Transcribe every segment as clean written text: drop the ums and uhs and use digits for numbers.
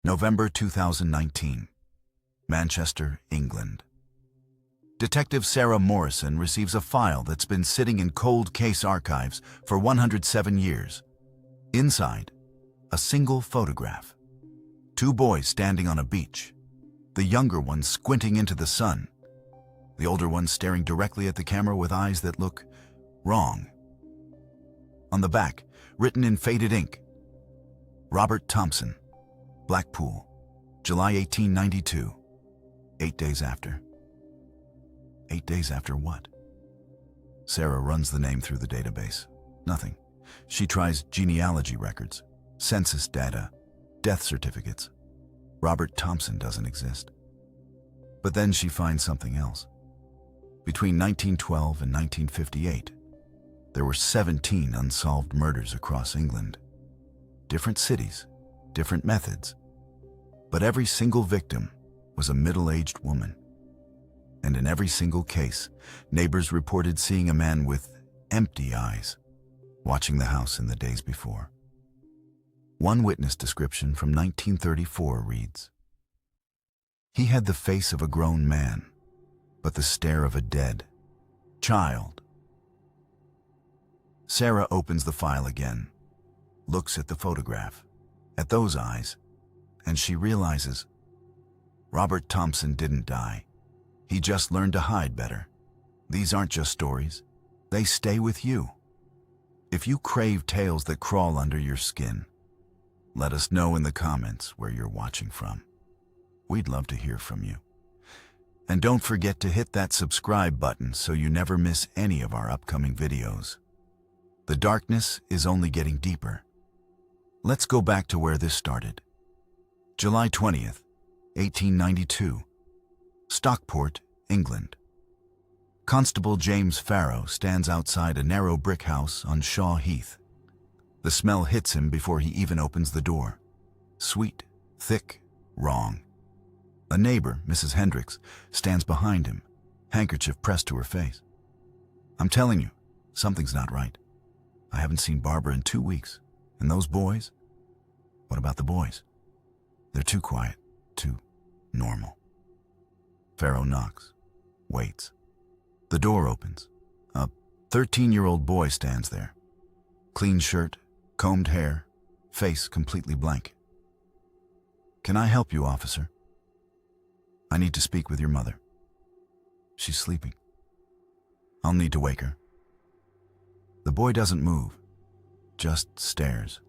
November 2019, Manchester, England. Detective Sarah Morrison receives a file that's been sitting in cold case archives for 107 years. Inside, a single photograph. Two boys standing on a beach. The younger one squinting into the sun. The older one staring directly at the camera with eyes that look wrong. On the back, written in faded ink, Robert Thompson, Blackpool, July 1892. 8 days after. 8 days after what? Sarah runs the name through the database. Nothing. She tries genealogy records, census data, death certificates. Robert Thompson doesn't exist. But then she finds something else. Between 1912 and 1958, there were 17 unsolved murders across England. Different cities, different methods. But every single victim was a middle-aged woman. And in every single case, neighbors reported seeing a man with empty eyes watching the house in the days before. One witness description from 1934 reads, "He had the face of a grown man, but the stare of a dead child." Sarah opens the file again, looks at the photograph, at those eyes, and she realizes Robert Thompson didn't die. He just learned to hide better. These aren't just stories. They stay with you. If you crave tales that crawl under your skin, let us know in the comments where you're watching from. We'd love to hear from you. And don't forget to hit that subscribe button so you never miss any of our upcoming videos. The darkness is only getting deeper. Let's go back to where this started. July 20th, 1892. Stockport, England. Constable James Farrow stands outside a narrow brick house on Shaw Heath. The smell hits him before he even opens the door. Sweet, thick, wrong. A neighbor, Mrs. Hendricks, stands behind him, handkerchief pressed to her face. "I'm telling you, something's not right. I haven't seen Barbara in 2 weeks. And those boys? What about the boys? They're too quiet, too normal." Farrow knocks, waits. The door opens. A 13-year-old boy stands there. Clean shirt, combed hair, face completely blank. "Can I help you, officer?" "I need to speak with your mother. She's sleeping. I'll need to wake her." The boy doesn't move, just stares.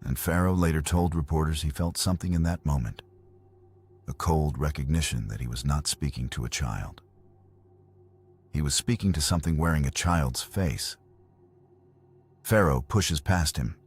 And Farrow later told reporters he felt something in that moment. A cold recognition that he was not speaking to a child. He was speaking to something wearing a child's face. Farrow pushes past him.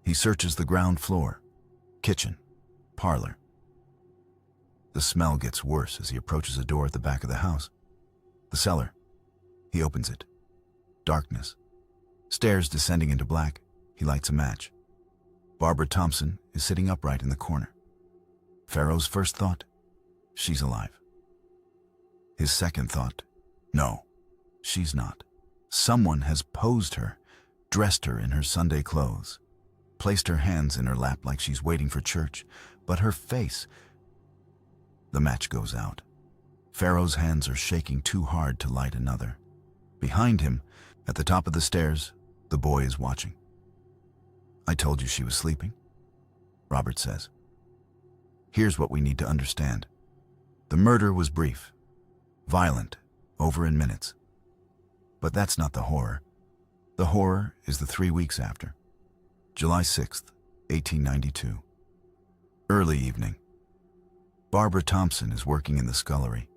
He searches the ground floor, kitchen, parlor. The smell gets worse as he approaches a door at the back of the house. The cellar. He opens it. Darkness. Stairs descending into black. He lights a match. Barbara Thompson is sitting upright in the corner. Farrow's first thought, she's alive. His second thought, no, she's not. Someone has posed her, dressed her in her Sunday clothes, placed her hands in her lap like she's waiting for church, but her face... The match goes out. Farrow's hands are shaking too hard to light another. Behind him, at the top of the stairs, the boy is watching. "I told you she was sleeping," Robert says. Here's what we need to understand. The murder was brief, violent, over in minutes. But that's not the horror. The horror is the 3 weeks after. July 6th, 1892. Early evening. Barbara Thompson is working in the scullery.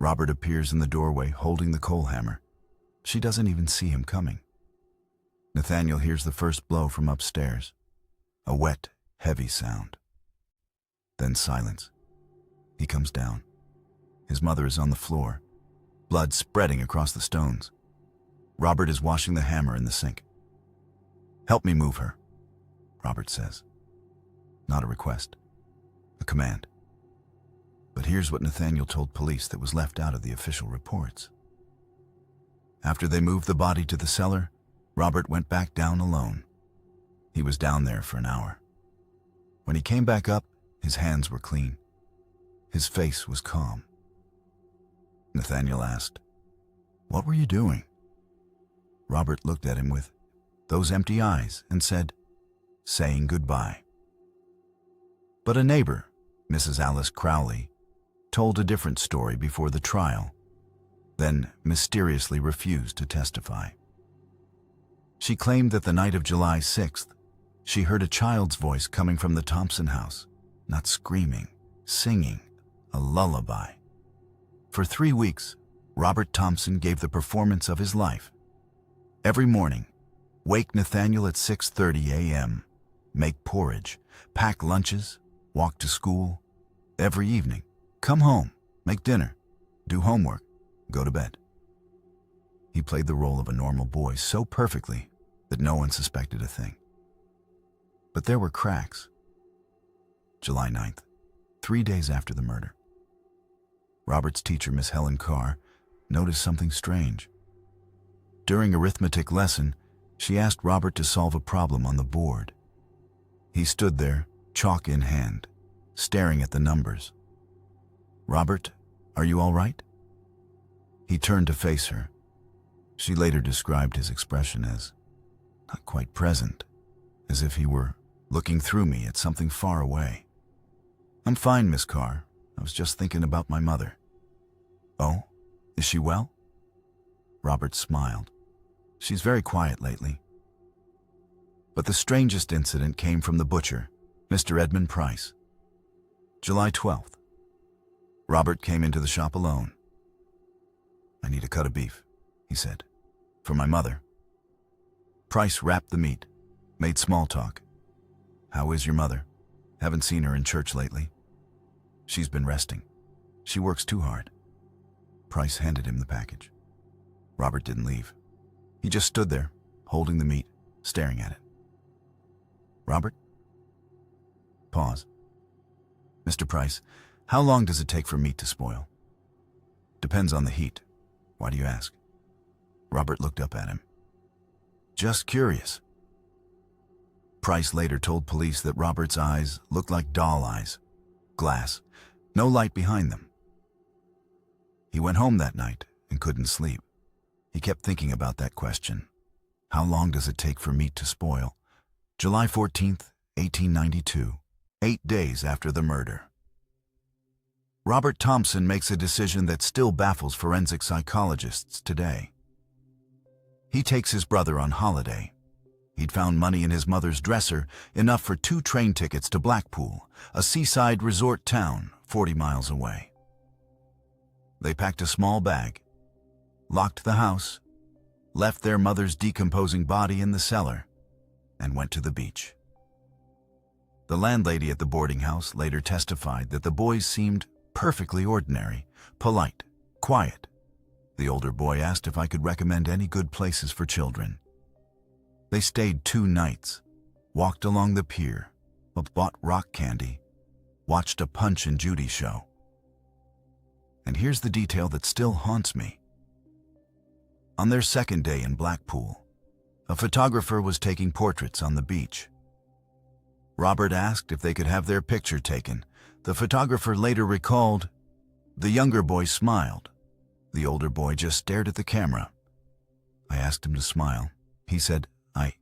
Robert appears in the doorway holding the coal hammer. She doesn't even see him coming. Nathaniel hears the first blow from upstairs. A wet, heavy sound. Then silence. He comes down. His mother is on the floor, blood spreading across the stones. Robert is washing the hammer in the sink. "Help me move her," Robert says. Not a request, a command. But here's what Nathaniel told police that was left out of the official reports. After they moved the body to the cellar, Robert went back down alone. He was down there for an hour. When he came back up, His hands were clean. His face was calm. Nathaniel asked, "What were you doing?" Robert looked at him with those empty eyes and said, "Saying goodbye." But a neighbor, Mrs. Alice Crowley, told a different story before the trial, then mysteriously refused to testify. She claimed that the night of July 6th, she heard a child's voice coming from the Thompson house, not screaming, singing, a lullaby. For 3 weeks, Robert Thompson gave the performance of his life. Every morning, wake Nathaniel at 6:30 a.m., make porridge, pack lunches, walk to school. Every evening, come home, make dinner, do homework, go to bed. He played the role of a normal boy so perfectly that no one suspected a thing. But there were cracks. July 9th, 3 days after the murder. Robert's teacher, Miss Helen Carr, noticed something strange. During arithmetic lesson, she asked Robert to solve a problem on the board. He stood there, chalk in hand, staring at the numbers. "Robert, are you all right?" He turned to face her. She later described his expression as not quite present, as if he were looking through me at something far away. "I'm fine, Miss Carr. I was just thinking about my mother." "Oh, is she well?" Robert smiled. "She's very quiet lately." But the strangest incident came from the butcher, Mr. Edmund Price. July 12th. Robert came into the shop alone. "I need a cut of beef," he said, "for my mother." Price wrapped the meat, made small talk. "How is your mother? Haven't seen her in church lately." "She's been resting. She works too hard." Price handed him the package. Robert didn't leave. He just stood there, holding the meat, staring at it. "Robert?" Pause. "Mr. Price, how long does it take for meat to spoil?" "Depends on the heat. Why do you ask?" Robert looked up at him. "Just curious." Price later told police that Robert's eyes looked like doll eyes, glass, no light behind them. He went home that night and couldn't sleep. He kept thinking about that question. How long does it take for meat to spoil? July 14th, 1892, 8 days after the murder. Robert Thompson makes a decision that still baffles forensic psychologists today. He takes his brother on holiday. He'd found money in his mother's dresser, enough for 2 train tickets to Blackpool, a seaside resort town 40 miles away. They packed a small bag, locked the house, left their mother's decomposing body in the cellar, and went to the beach. The landlady at the boarding house later testified that the boys seemed perfectly ordinary, polite, quiet. The older boy asked if I could recommend any good places for children. They stayed 2 nights, walked along the pier, bought rock candy, watched a Punch and Judy show. And here's the detail that still haunts me. On their second day in Blackpool, a photographer was taking portraits on the beach. Robert asked if they could have their picture taken. The photographer later recalled, "The younger boy smiled. The older boy just stared at the camera. I asked him to smile. He said, 'I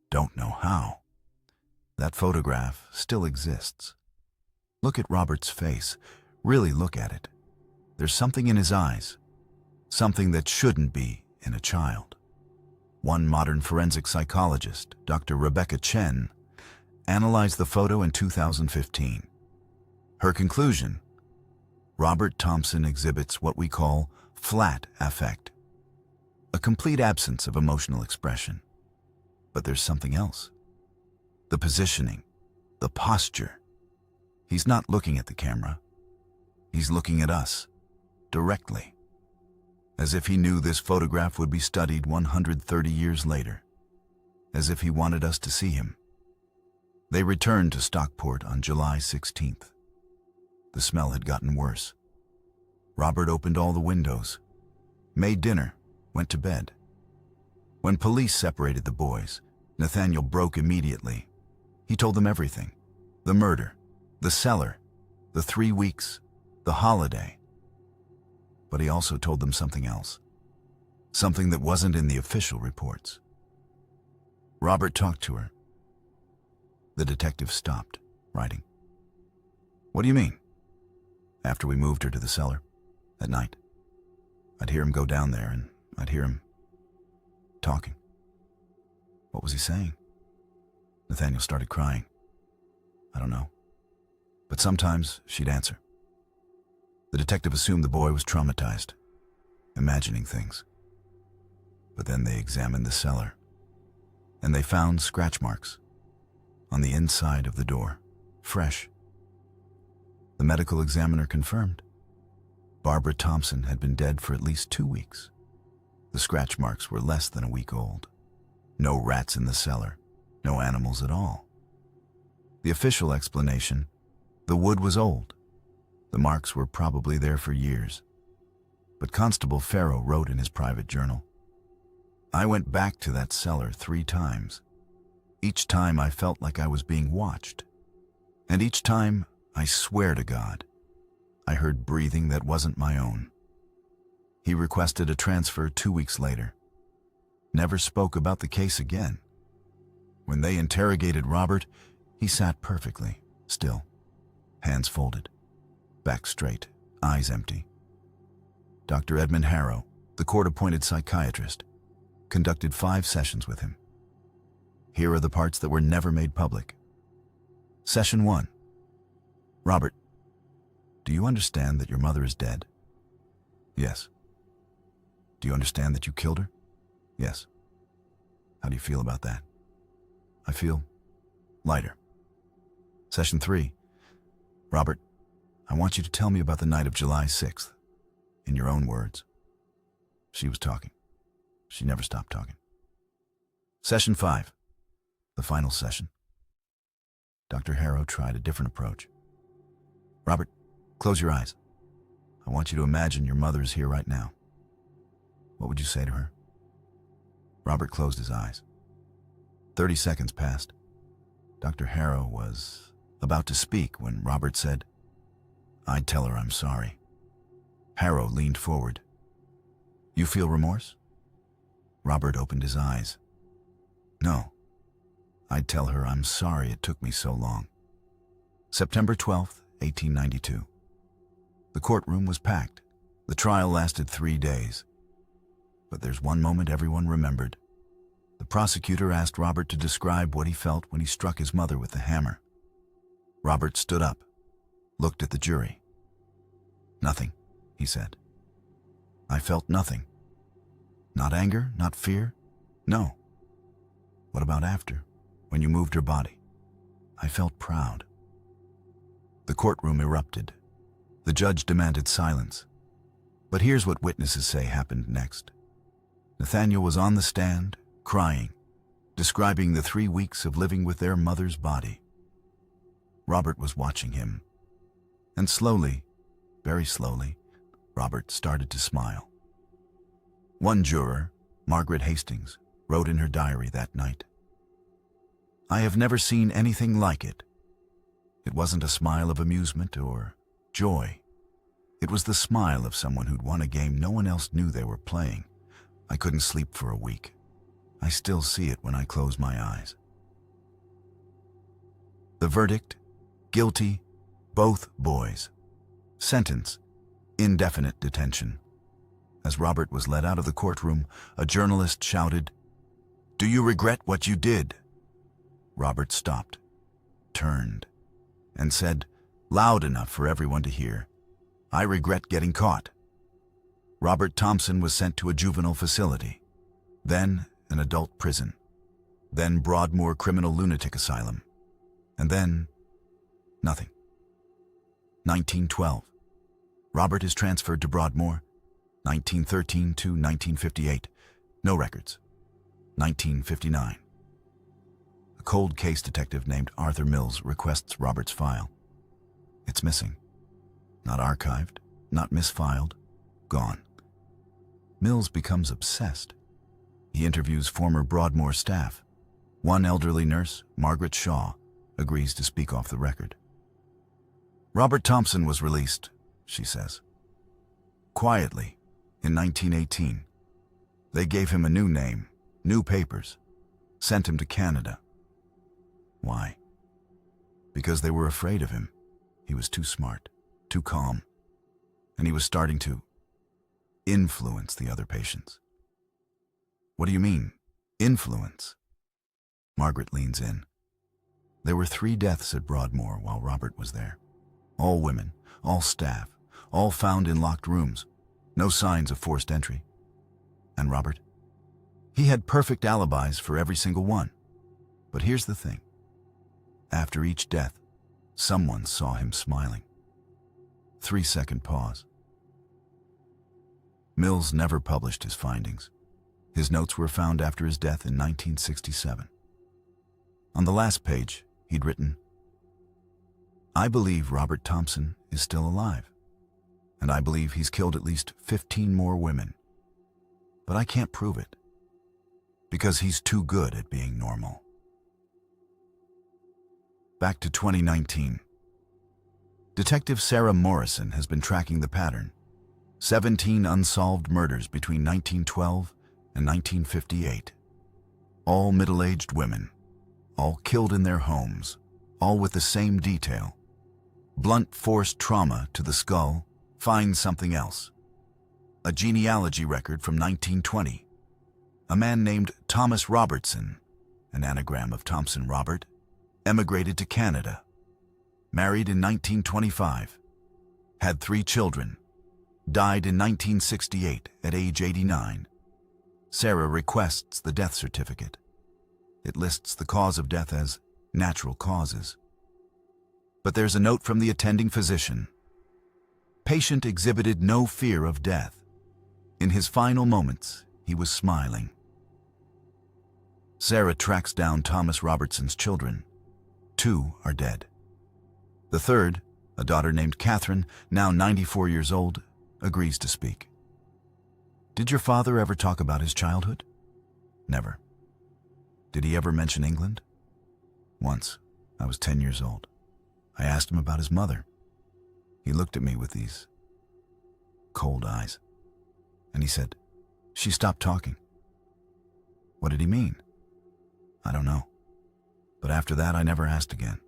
don't know how.'" That photograph still exists. Look at Robert's face. Really look at it. There's something in his eyes, something that shouldn't be in a child. One modern forensic psychologist, Dr. Rebecca Chen, analyzed the photo in 2015. Her conclusion: Robert Thompson exhibits what we call flat affect, a complete absence of emotional expression. But there's something else. The positioning, the posture. He's not looking at the camera. He's looking at us, directly, as if he knew this photograph would be studied 130 years later, as if he wanted us to see him. They returned to Stockport on July 16th. The smell had gotten worse. Robert opened all the windows, made dinner, went to bed. When police separated the boys, Nathaniel broke immediately. He told them everything: the murder, The cellar, the 3 weeks, the holiday. But he also told them something else. Something that wasn't in the official reports. Robert talked to her. The detective stopped, writing. What do you mean? After we moved her to the cellar, at night, I'd hear him go down there and I'd hear him talking. What was he saying? Nathaniel started crying. I don't know. But sometimes she'd answer. The detective assumed the boy was traumatized, imagining things. But then they examined the cellar, and they found scratch marks on the inside of the door, fresh. The medical examiner confirmed. Barbara Thompson had been dead for at least 2 weeks. The scratch marks were less than a week old. No rats in the cellar, no animals at all. The official explanation, the wood was old. The marks were probably there for years. But Constable Farrow wrote in his private journal, I went back to that cellar 3 times. Each time I felt like I was being watched. And each time, I swear to God, I heard breathing that wasn't my own. He requested a transfer 2 weeks later. Never spoke about the case again. When they interrogated Robert, he sat perfectly, still, hands folded, back straight, eyes empty. Dr. Edmund Harrow, the court-appointed psychiatrist, conducted 5 sessions with him. Here are the parts that were never made public. Session 1. Robert, do you understand that your mother is dead? Yes. Do you understand that you killed her? Yes. How do you feel about that? I feel lighter. Session 3. Robert, I want you to tell me about the night of July 6th, in your own words. She was talking. She never stopped talking. Session 5. The final session. Dr. Harrow tried a different approach. Robert, close your eyes. I want you to imagine your mother is here right now. What would you say to her? Robert closed his eyes. 30 seconds passed. Dr. Harrow was about to speak when Robert said, I'd tell her I'm sorry. Harrow leaned forward. You feel remorse? Robert opened his eyes. No. I'd tell her I'm sorry it took me so long. September 12th, 1892. The courtroom was packed. The trial lasted 3 days. But there's one moment everyone remembered. The prosecutor asked Robert to describe what he felt when he struck his mother with the hammer. Robert stood up, looked at the jury. Nothing, he said. I felt nothing. Not anger, not fear, no. What about after, when you moved her body? I felt proud. The courtroom erupted. The judge demanded silence. But here's what witnesses say happened next. Nathaniel was on the stand, crying, describing the 3 weeks of living with their mother's body. Robert was watching him. And slowly, very slowly, Robert started to smile. One juror, Margaret Hastings, wrote in her diary that night, I have never seen anything like it. It wasn't a smile of amusement or joy. It was the smile of someone who'd won a game no one else knew they were playing. I couldn't sleep for a week. I still see it when I close my eyes. The verdict, guilty, both boys. Sentence, indefinite detention. As Robert was led out of the courtroom, a journalist shouted, Do you regret what you did? Robert stopped, turned, and said, loud enough for everyone to hear, I regret getting caught. Robert Thompson was sent to a juvenile facility, then an adult prison, then Broadmoor Criminal Lunatic Asylum, and then nothing. 1912. Robert is transferred to Broadmoor. 1913 to 1958. No records. 1959. A cold case detective named Arthur Mills requests Robert's file. It's missing. Not archived, not misfiled, gone. Mills becomes obsessed. He interviews former Broadmoor staff. One elderly nurse, Margaret Shaw, agrees to speak off the record. Robert Thompson was released, she says. Quietly, in 1918. They gave him a new name, new papers, sent him to Canada. Why? Because they were afraid of him. He was too smart, too calm, and he was starting to influence the other patients. What do you mean, influence? Margaret leans in. There were 3 deaths at Broadmoor while Robert was there. All women, all staff, all found in locked rooms. No signs of forced entry. And Robert? He had perfect alibis for every single one. But here's the thing. After each death, someone saw him smiling. 3-second pause. Mills never published his findings. His notes were found after his death in 1967. On the last page, he'd written, "I believe Robert Thompson is still alive, and I believe he's killed at least 15 more women. But I can't prove it, because he's too good at being normal." Back to 2019. Detective Sarah Morrison has been tracking the pattern. 17 unsolved murders between 1912 and 1958. All middle-aged women, all killed in their homes, all with the same detail. Blunt force trauma to the skull finds something else. A genealogy record from 1920. A man named Thomas Robertson, an anagram of Thompson Robert, emigrated to Canada. Married in 1925. Had 3 children. Died in 1968 at age 89. Sarah requests the death certificate. It lists the cause of death as natural causes. But there's a note from the attending physician. Patient exhibited no fear of death. In his final moments, he was smiling. Sarah tracks down Thomas Robertson's children. 2 are dead. The third, a daughter named Catherine, now 94 years old, agrees to speak. "Did your father ever talk about his childhood?" "Never." "Did he ever mention England?" "Once. I was 10 years old. I asked him about his mother. He looked at me with these cold eyes, and he said, 'She stopped talking.'" "What did he mean?" "I don't know. But after that, I never asked again."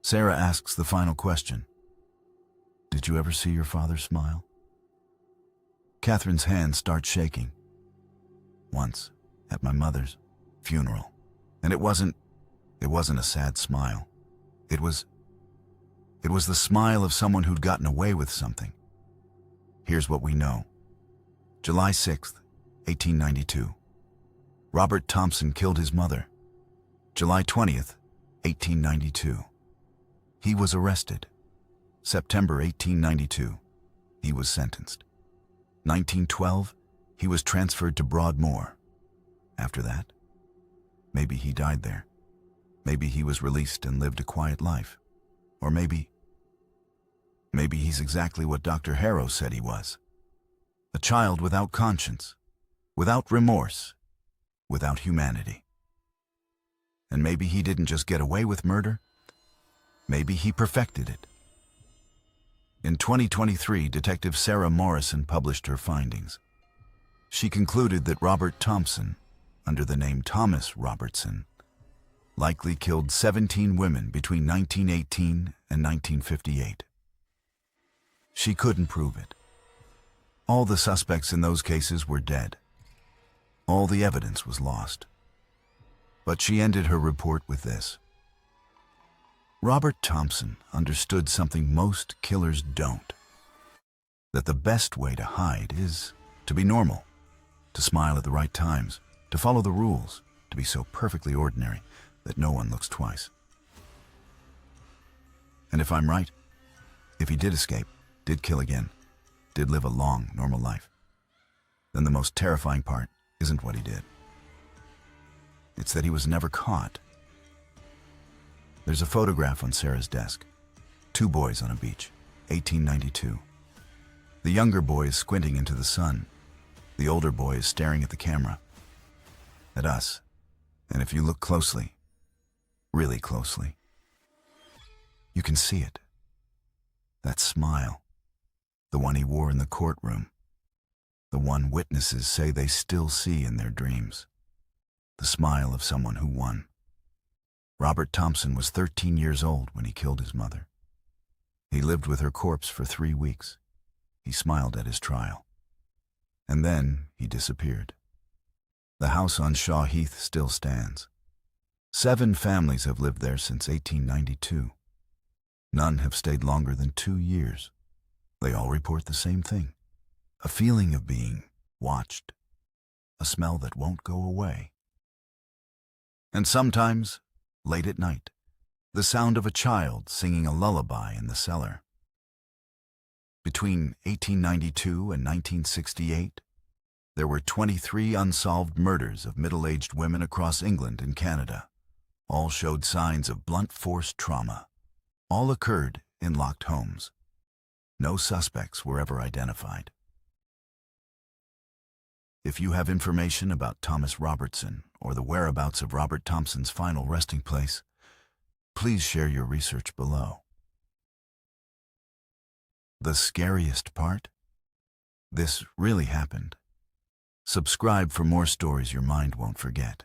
Sarah asks the final question. "Did you ever see your father smile?" Catherine's hand starts shaking. "Once, at my mother's funeral. And it wasn't a sad smile. It was the smile of someone who'd gotten away with something." Here's what we know. July 6th, 1892. Robert Thompson killed his mother. July 20th, 1892. He was arrested. September 1892. He was sentenced. 1912, he was transferred to Broadmoor. After that, maybe he died there. Maybe he was released and lived a quiet life. Or maybe he's exactly what Dr. Harrow said he was. A child without conscience, without remorse, without humanity. And maybe he didn't just get away with murder. Maybe he perfected it. In 2023, Detective Sarah Morrison published her findings. She concluded that Robert Thompson, under the name Thomas Robertson, likely killed 17 women between 1918 and 1958. She couldn't prove it. All the suspects in those cases were dead. All the evidence was lost. But she ended her report with this. Robert Thompson understood something most killers don't. That the best way to hide is to be normal, to smile at the right times, to follow the rules, to be so perfectly ordinary that no one looks twice. And if I'm right, if he did escape, did kill again, did live a long, normal life, then the most terrifying part isn't what he did. It's that he was never caught. There's a photograph on Sarah's desk. 2 boys on a beach, 1892. The younger boy is squinting into the sun. The older boy is staring at the camera. At us. And if you look closely, really closely, you can see it. That smile, the one he wore in the courtroom, the one witnesses say they still see in their dreams, the smile of someone who won. Robert Thompson was 13 years old when he killed his mother. He lived with her corpse for 3 weeks. He smiled at his trial. And then he disappeared. The house on Shaw Heath still stands. 7 families have lived there since 1892. None have stayed longer than 2 years. They all report the same thing. A feeling of being watched. A smell that won't go away. And sometimes, late at night, the sound of a child singing a lullaby in the cellar. Between 1892 and 1968, there were 23 unsolved murders of middle-aged women across England and Canada. All showed signs of blunt force trauma. All occurred in locked homes. No suspects were ever identified. If you have information about Thomas Robertson or the whereabouts of Robert Thompson's final resting place, please share your research below. The scariest part? This really happened. Subscribe for more stories your mind won't forget.